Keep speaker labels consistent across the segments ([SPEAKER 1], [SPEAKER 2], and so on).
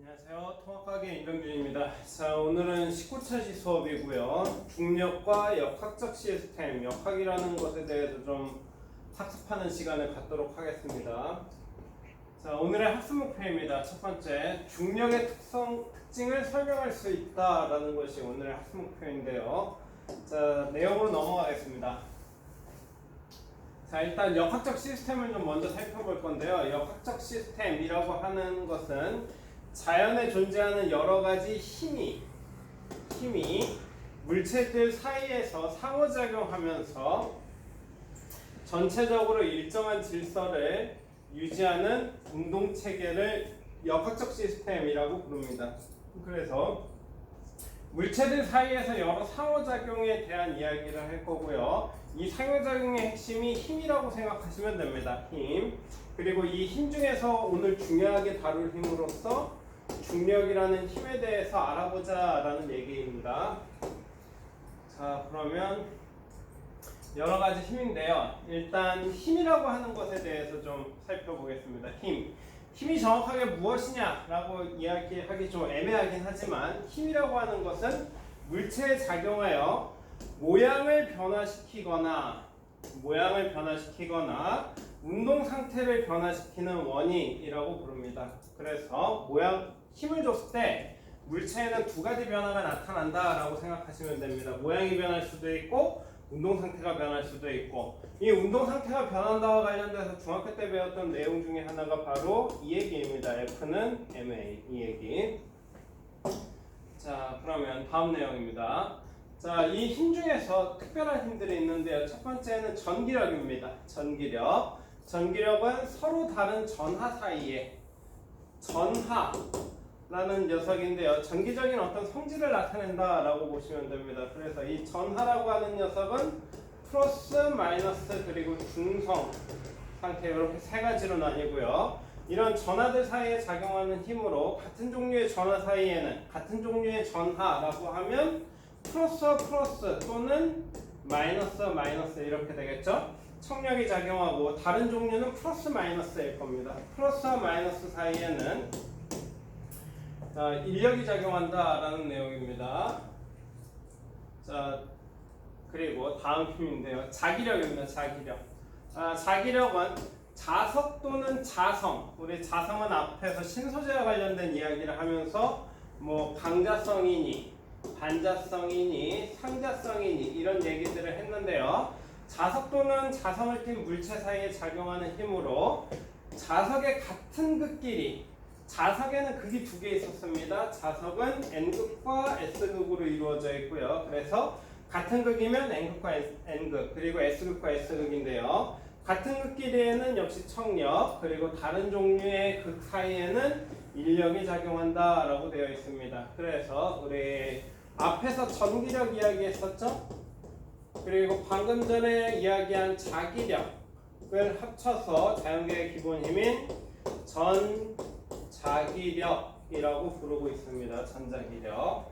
[SPEAKER 1] 안녕하세요. 통합가게 임병준입니다. 자, 오늘은 19차시 수업이고요. 중력과 역학적 시스템, 역학이라는 것에 대해서 좀 학습하는 시간을 갖도록 하겠습니다. 자, 오늘의 학습 목표입니다. 첫 번째, 중력의 특징을 설명할 수 있다라는 것이 오늘의 학습 목표인데요. 자, 내용으로 넘어가겠습니다. 자, 일단 역학적 시스템을 좀 먼저 살펴볼 건데요. 역학적 시스템이라고 하는 것은 자연에 존재하는 여러 가지 힘이 물체들 사이에서 상호작용하면서 전체적으로 일정한 질서를 유지하는 운동체계를 역학적 시스템이라고 부릅니다. 그래서 물체들 사이에서 여러 상호작용에 대한 이야기를 할 거고요. 이 상호작용의 핵심이 힘이라고 생각하시면 됩니다. 힘. 그리고 이 힘 중에서 오늘 중요하게 다룰 힘으로서 중력이라는 힘에 대해서 알아보자 라는 얘기입니다. 자, 그러면 여러 가지 힘인데요. 일단 힘이라고 하는 것에 대해서 좀 살펴보겠습니다. 힘이 정확하게 무엇이냐라고 이야기하기 좀 애매하긴 하지만 힘이라고 하는 것은 물체에 작용하여 모양을 변화시키거나 운동 상태를 변화시키는 원인이라고 부릅니다. 그래서 힘을 줬을 때 물체에는 두 가지 변화가 나타난다라고 생각하시면 됩니다. 모양이 변할 수도 있고 운동 상태가 변할 수도 있고, 이 운동 상태가 변한다와 관련돼서 중학교 때 배웠던 내용 중에 하나가 바로 이 얘기입니다. F는 ma, 이 얘기. 자, 그러면 다음 내용입니다. 자, 이 힘 중에서 특별한 힘들이 있는데요. 첫 번째는 전기력입니다. 전기력은 서로 다른 전하 사이에 전하라는 녀석인데요. 전기적인 어떤 성질을 나타낸다라고 보시면 됩니다. 그래서 이 전하라고 하는 녀석은 플러스, 마이너스, 그리고 중성 상태, 이렇게 세 가지로 나뉘고요. 이런 전하들 사이에 작용하는 힘으로 같은 종류의 전하 사이에는 같은 종류의 전하라고 하면 플러스와 플러스 또는 마이너스와 마이너스 이렇게 되겠죠. 청력이 작용하고 다른 종류는 플러스 마이너스일 겁니다. 플러스와 마이너스 사이에는 인력이 작용한다라는 내용입니다. 자, 그리고 다음 힘인데요. 자기력입니다. 자기력은 자석 또는 자성. 우리 자성은 앞에서 신소재와 관련된 이야기를 하면서 뭐 강자성이니 반자성이니 상자성이니 이런 얘기들을 했는데요. 자석 또는 자성을 띤 물체 사이에 작용하는 힘으로 자석의 같은 극끼리, 자석에는 극이 두 개 있었습니다. 자석은 N극과 S극으로 이루어져 있고요. 그래서 같은 극이면 N극과 N극, 그리고 S극과 S극인데요. 같은 극끼리에는 역시 청력, 그리고 다른 종류의 극 사이에는 인력이 작용한다라고 되어 있습니다. 그래서 우리 앞에서 전기력 이야기했었죠? 그리고 방금 전에 이야기한 자기력을 합쳐서 자연계의 기본 힘인 전자기력이라고 부르고 있습니다. 전자기력.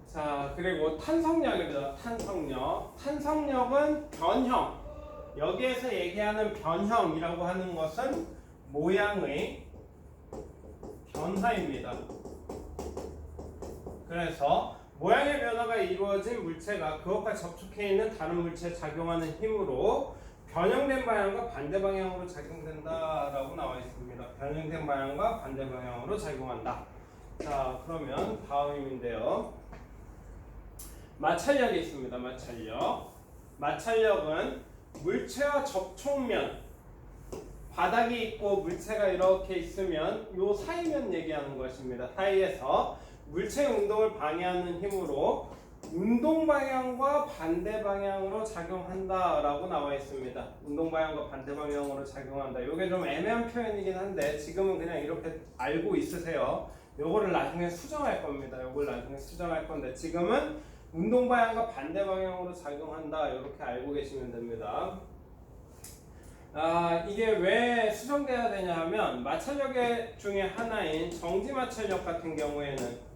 [SPEAKER 1] 자, 그리고 탄성력입니다. 탄성력은 변형. 여기에서 얘기하는 변형이라고 하는 것은 모양의 변화입니다. 그래서 모양의 변화가 이루어진 물체가 그것과 접촉해 있는 다른 물체에 작용하는 힘으로 변형된 방향과 반대 방향으로 작용된다라고 나와 있습니다. 변형된 방향과 반대 방향으로 작용한다. 자, 그러면 다음인데요. 마찰력이 있습니다. 마찰력은 물체와 접촉면, 바닥이 있고 물체가 이렇게 있으면 요 사이면 얘기하는 것입니다. 사이에서 물체의 운동을 방해하는 힘으로 운동 방향과 반대 방향으로 작용한다라고 나와 있습니다. 운동 방향과 반대 방향으로 작용한다. 이게 좀 애매한 표현이긴 한데 지금은 그냥 이렇게 알고 있으세요. 요거를 나중에 수정할 겁니다. 건데 지금은 운동 방향과 반대 방향으로 작용한다. 이렇게 알고 계시면 됩니다. 이게 왜 수정돼야 되냐 하면 마찰력 중에 하나인 정지 마찰력 같은 경우에는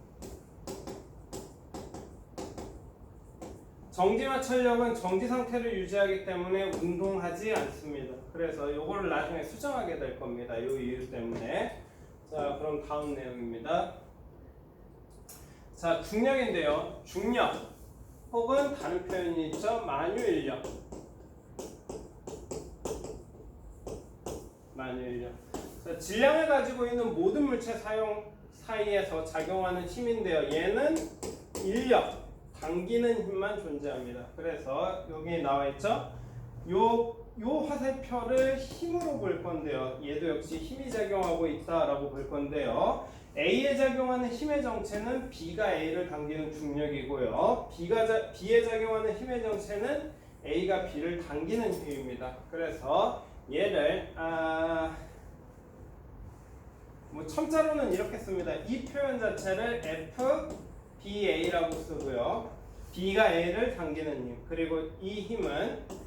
[SPEAKER 1] 정지 마찰력은 정지 상태를 유지하기 때문에 운동하지 않습니다. 그래서 이거를 나중에 수정하게 될 겁니다. 이 이유 때문에. 자, 그럼 다음 내용입니다. 자, 중력인데요. 중력 혹은 다른 표현이 있죠. 만유인력. 만유인력. 자, 질량을 가지고 있는 모든 물체 사이에서 작용하는 힘인데요. 얘는 인력, 당기는 힘만 존재합니다. 그래서 여기 나와 있죠. 요 화살표를 힘으로 볼 건데요. 얘도 역시 힘이 작용하고 있다라고 볼 건데요. A에 작용하는 힘의 정체는 B가 A를 당기는 중력이고요. B에 작용하는 힘의 정체는 A가 B를 당기는 힘입니다. 그래서 얘를 뭐 첨자로는 이렇게 씁니다. 이 표현 자체를 FBA라고 쓰고요. B가 A를 당기는 힘, 그리고 이 힘은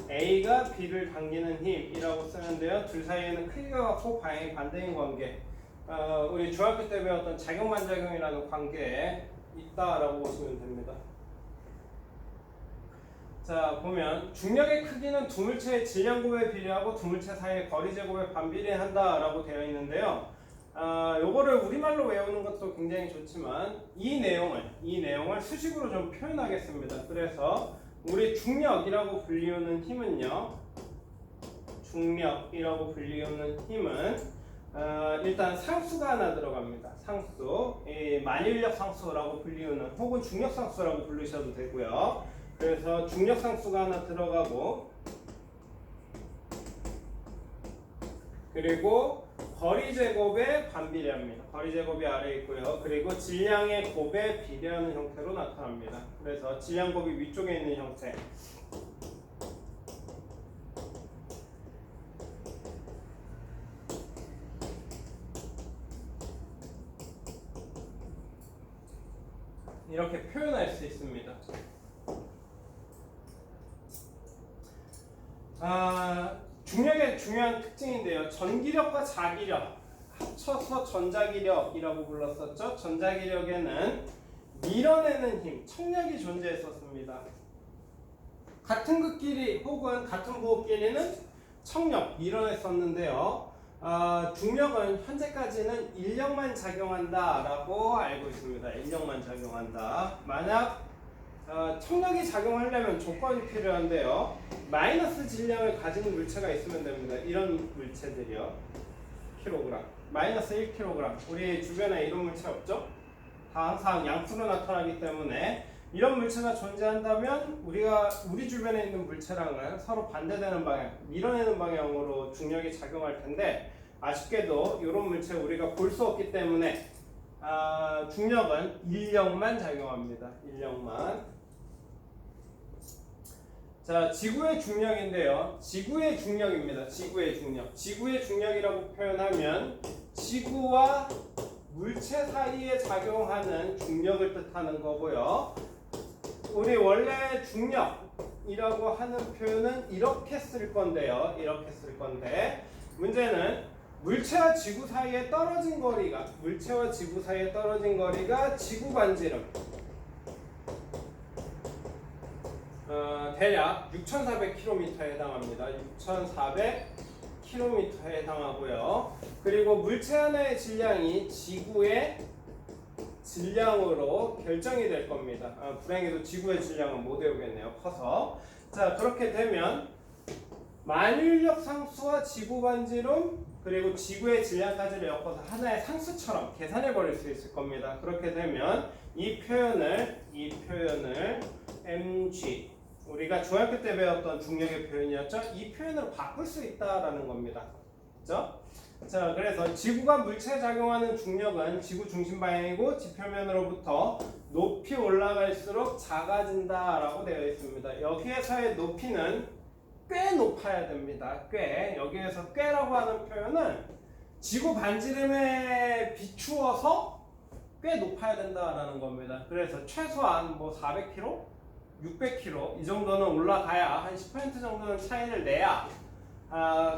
[SPEAKER 1] A가 B를 당기는 힘이라고 쓰는데요. 둘 사이에는 크기가 같고 방향이 반대인 관계. 우리 중학교 때 배웠던 작용반작용이라는 관계에 있다라고 보시면 됩니다. 자, 보면 중력의 크기는 두 물체의 질량 곱에 비례하고 두 물체 사이의 거리 제곱에 반비례한다라고 되어 있는데요. 요거를 우리말로 외우는 것도 굉장히 좋지만 이 내용을 수식으로 좀 표현하겠습니다. 그래서 우리 중력이라고 불리우는 힘은요. 중력이라고 불리우는 힘은 일단 상수가 하나 들어갑니다. 상수, 만유인력 상수라고 불리우는 혹은 중력 상수라고 부르셔도 되고요. 그래서 중력 상수가 하나 들어가고 그리고 거리 제곱에 반비례합니다. 거리 제곱이 아래에 있고요. 그리고 질량의 곱에 비례하는 형태로 나타납니다. 그래서 질량 곱이 위쪽에 있는 형태. 이렇게 표현할 수 있습니다. 중력의 중요한 특징인데요. 전기력과 자기력 합쳐서 전자기력이라고 불렀었죠. 전자기력에는 밀어내는 힘, 청력이 존재했었습니다. 같은 극끼리 혹은 같은 부호끼리는 청력, 밀어냈었는데요. 중력은 현재까지는 인력만 작용한다라고 알고 있습니다. 인력만 작용한다. 만약 청력이 작용하려면 조건이 필요한데요. 마이너스 질량을 가진 물체가 있으면 됩니다. 이런 물체들이요. 킬로그램, 마이너스 1kg. 우리 주변에 이런 물체 없죠? 다 항상 양수로 나타나기 때문에 이런 물체가 존재한다면 우리 주변에 있는 물체랑은 서로 반대되는 방향, 밀어내는 방향으로 중력이 작용할 텐데 아쉽게도 이런 물체 우리가 볼 수 없기 때문에 중력은 인력만 작용합니다. 인력만. 자, 지구의 중력인데요. 지구의 중력입니다. 지구의 중력. 지구의 중력이라고 표현하면 지구와 물체 사이에 작용하는 중력을 뜻하는 거고요. 우리 원래 중력이라고 하는 표현은 이렇게 쓸 건데요. 이렇게 쓸 건데 문제는 물체와 지구 사이에 떨어진 거리가 지구 반지름 대략 6,400km에 해당합니다. 6,400km에 해당하고요. 그리고 물체 하나의 질량이 지구의 질량으로 결정이 될 겁니다. 불행히도 지구의 질량은 못 외우겠네요. 커서. 자, 그렇게 되면 만유인력 상수와 지구 반지름 그리고 지구의 질량까지를 엮어서 하나의 상수처럼 계산해 버릴 수 있을 겁니다. 그렇게 되면 이 표현을 mg, 우리가 중학교 때 배웠던 중력의 표현이었죠. 이 표현으로 바꿀 수 있다라는 겁니다. 그렇죠? 자, 그래서 지구가 물체에 작용하는 중력은 지구 중심 방향이고 지표면으로부터 높이 올라갈수록 작아진다라고 되어 있습니다. 여기에서의 높이는 꽤 높아야 됩니다. 꽤. 여기에서 꽤라고 하는 표현은 지구 반지름에 비추어서 꽤 높아야 된다라는 겁니다. 그래서 최소한 뭐 400km, 600km 이 정도는 올라가야 한 10% 정도는 차이를 내야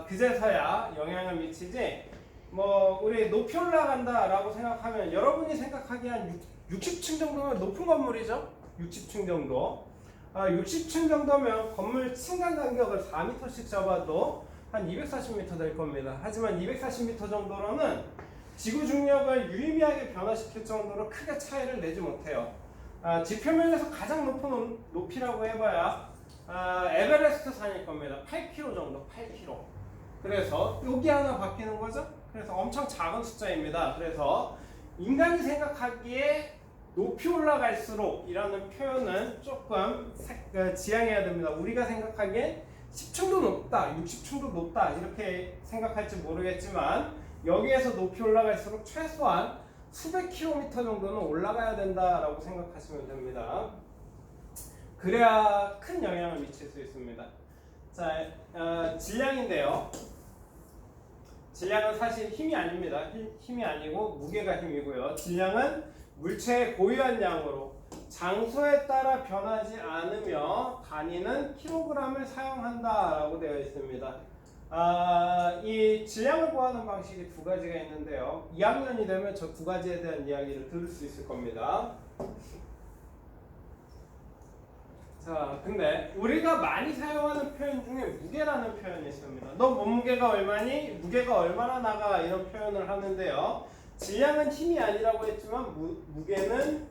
[SPEAKER 1] 그제서야 영향을 미치지. 뭐 우리 높이 올라간다라고 생각하면 여러분이 생각하기에 한 60층 정도면 높은 건물이죠. 60층 정도. 60층 정도면 건물 층간 간격을 4m씩 잡아도 한 240m 될 겁니다. 하지만 240m 정도로는 지구 중력을 유의미하게 변화시킬 정도로 크게 차이를 내지 못해요. 지표면에서 가장 높은 높이라고 해봐야 에베레스트 산일 겁니다. 8km 정도, 8km. 그래서 여기 하나 바뀌는 거죠. 그래서 엄청 작은 숫자입니다. 그래서 인간이 생각하기에 높이 올라갈수록 이라는 표현은 조금 지양해야 됩니다. 우리가 생각하기에 10층도 높다, 60층도 높다 이렇게 생각할지 모르겠지만 여기에서 높이 올라갈수록 최소한 수백 킬로미터 정도는 올라가야 된다라고 생각하시면 됩니다. 그래야 큰 영향을 미칠 수 있습니다. 자, 질량인데요. 질량은 사실 힘이 아닙니다. 힘이 아니고 무게가 힘이고요. 질량은 물체의 고유한 양으로 장소에 따라 변하지 않으며 단위는 킬로그램을 사용한다라고 되어 있습니다. 이 질량을 구하는 방식이 두 가지가 있는데요. 2학년이 되면 저 두 가지에 대한 이야기를 들을 수 있을 겁니다. 자, 근데 우리가 많이 사용하는 표현 중에 무게라는 표현이 있습니다. 너 몸무게가 얼마니? 무게가 얼마나 나가? 이런 표현을 하는데요. 질량은 힘이 아니라고 했지만 무게는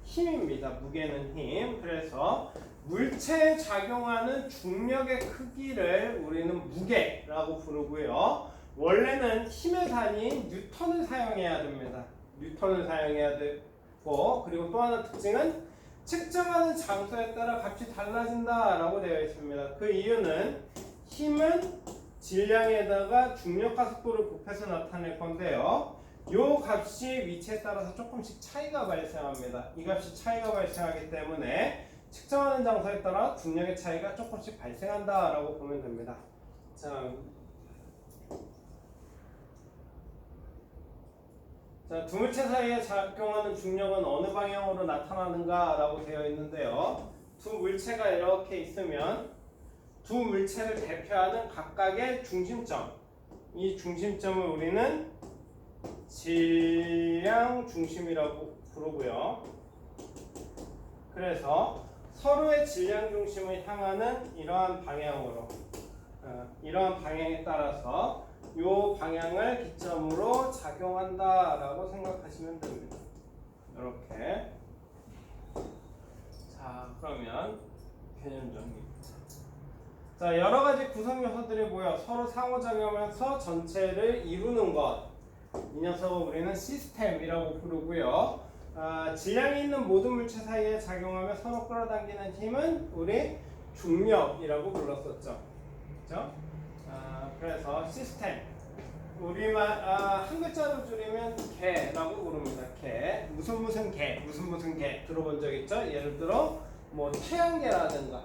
[SPEAKER 1] 힘입니다. 무게는 힘. 그래서 물체에 작용하는 중력의 크기를 우리는 무게라고 부르고요. 원래는 힘의 단위인 뉴턴을 사용해야 됩니다. 뉴턴을 사용해야 되고, 그리고 또 하나 특징은 측정하는 장소에 따라 값이 달라진다라고 되어 있습니다. 그 이유는 힘은 질량에다가 중력과 속도를 곱해서 나타낼 건데요. 요 값이 위치에 따라서 조금씩 차이가 발생합니다. 이 값이 차이가 발생하기 때문에 측정하는 장소에 따라 중력의 차이가 조금씩 발생한다라고 보면 됩니다. 자, 두 물체 사이에 작용하는 중력은 어느 방향으로 나타나는가 라고 되어 있는데요. 두 물체가 이렇게 있으면 두 물체를 대표하는 각각의 중심점, 이 중심점을 우리는 질량 중심이라고 부르고요. 그래서 서로의 질량 중심을 향하는 이러한 방향으로, 이러한 방향에 따라서 이 방향을 기점으로 작용한다라고 생각하시면 됩니다. 이렇게. 자, 그러면 개념 정리. 자, 여러 가지 구성 요소들이 모여 서로 상호작용하면서 전체를 이루는 것. 이 녀석을 우리는 시스템이라고 부르고요. 질량이 있는 모든 물체 사이에 작용하며 서로 끌어당기는 힘은 우리 중력이라고 불렀었죠. 그렇죠? 그래서 시스템. 우리만 한 글자로 줄이면 개라고 부릅니다. 개. 무슨 개, 무슨 개 들어본 적 있죠? 예를 들어 뭐 태양계라든가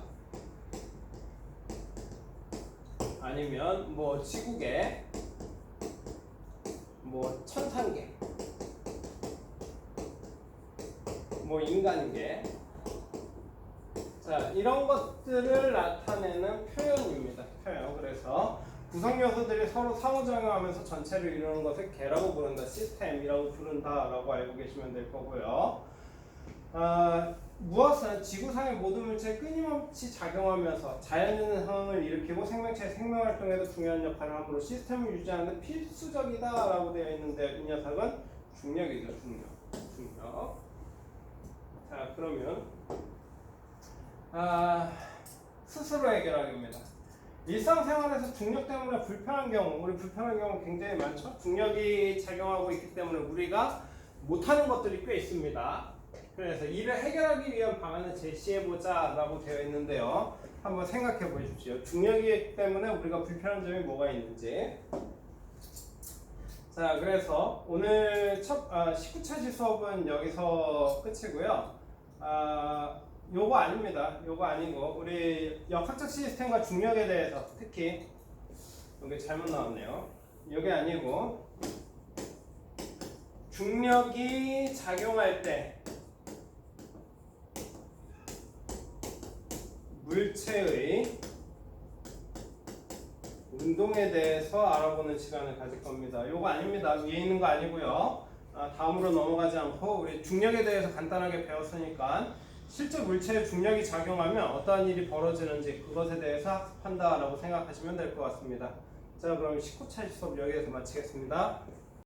[SPEAKER 1] 아니면 뭐 지구계, 뭐 천상계, 뭐 인간계. 자, 이런 것들을 나타내는 표현입니다. 표현. 그래서 구성 요소들이 서로 상호작용하면서 전체를 이루는 것을 개라고 부른다, 시스템이라고 부른다라고 알고 계시면 될 거고요. 무엇은 지구상의 모든 물체에 끊임없이 작용하면서 자연있는 상황을 일으키고 생명체의 생명활동에도 중요한 역할을 하므로 시스템을 유지하는 데 필수적이다라고 되어 있는데 이 녀석은 중력이죠. 중력. 자, 그러면 스스로 해결하기입니다. 일상생활에서 중력 때문에 불편한 경우, 우리 불편한 경우 굉장히 많죠. 중력이 작용하고 있기 때문에 우리가 못하는 것들이 꽤 있습니다. 그래서 이를 해결하기 위한 방안을 제시해보자 라고 되어 있는데요. 한번 생각해 보십시오. 중력이기 때문에 우리가 불편한 점이 뭐가 있는지. 자, 그래서 오늘 19차시 수업은 여기서 끝이고요. 요거 아닙니다. 요거 아니고 우리 역학적 시스템과 중력에 대해서 특히 여기 잘못 나왔네요. 요게 아니고 중력이 작용할 때 물체의 운동에 대해서 알아보는 시간을 가질 겁니다. 요거 아닙니다. 위에 있는 거 아니고요. 다음으로 넘어가지 않고 우리 중력에 대해서 간단하게 배웠으니까 실제 물체의 중력이 작용하면 어떠한 일이 벌어지는지 그것에 대해서 학습한다라고 생각하시면 될 것 같습니다. 자, 그럼 19차 수업 여기에서 마치겠습니다.